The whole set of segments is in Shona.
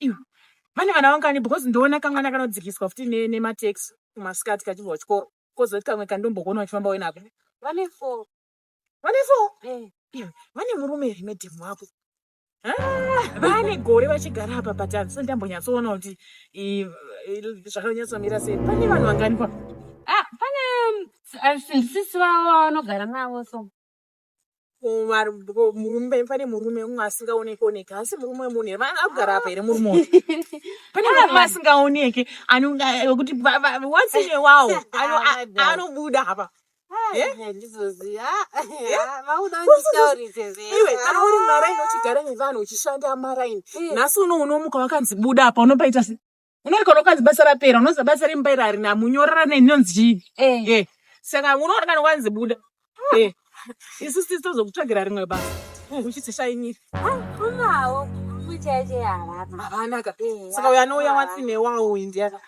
Iwe. Vane vana vangani because ndoona kamwana kanodzikiswa futi nemateksi kumasikati kachibva chikoro. Kozoti kamwe kandombogona uchifamba wenako. Vane 4. Vane 4? Iwe. Vane murume here medhemu wako. Vane gore vachigara apa patani. So ndambonyatsoona kuti zvakanyatsomira sei. Pane vanhu vangani kwa? Pane sisi vavo vanogara navo so. Murume pane murume umwe asingaoneki asi murume munhu akugara apa here murume pane murume asingaoneki anokuti once in a while anobuda apa iwe kana uri maraini uchigara nevanhu uchishanda maraini nhasi unomuka wakanzi buda apa unopaita sei unorika unokanzi basa rapera unoza basa rembaira harina munyorera nenonzi chii saka unoona kana wanzi buda isusu tozokutsvagira rimwe basa uchiti shainyi unawo kuchache havanaka saka uyo anouya once in a while indiana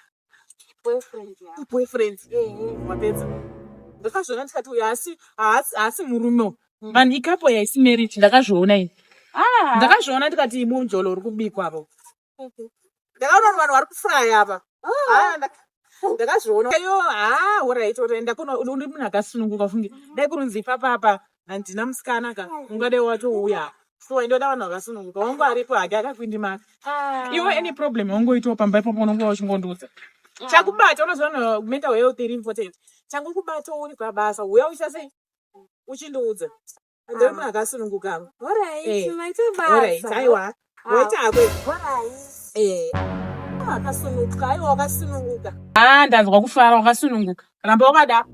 boyfriend wapedza ndakazviona ndikati uyo haasi murume vanhu ikapo yaisi marriage ndakazviona ini ndakazviona ndikati munjolo uri kubikwa apo ndakaona vanhu vari kufraya apa ndakazviona iyo alright utaenda uri munhu akasununguka fungi dai kurunzi ipapapa handina musikana ka ungadai watouya so indoda vanhu vakasununguka wangu aripo hake akakwindimaka iwe any problem wangoitawo pamba ipapo unonga uchingondiudza chakubata unoziva mental health iri important changokubata uri pabasa uya ucha sei uchindiudza ndiri munhu akasununguka aiwa wetakwe akasununguka aiwa wakasununguka ndanzwa kufara wakasununguka ramba wakada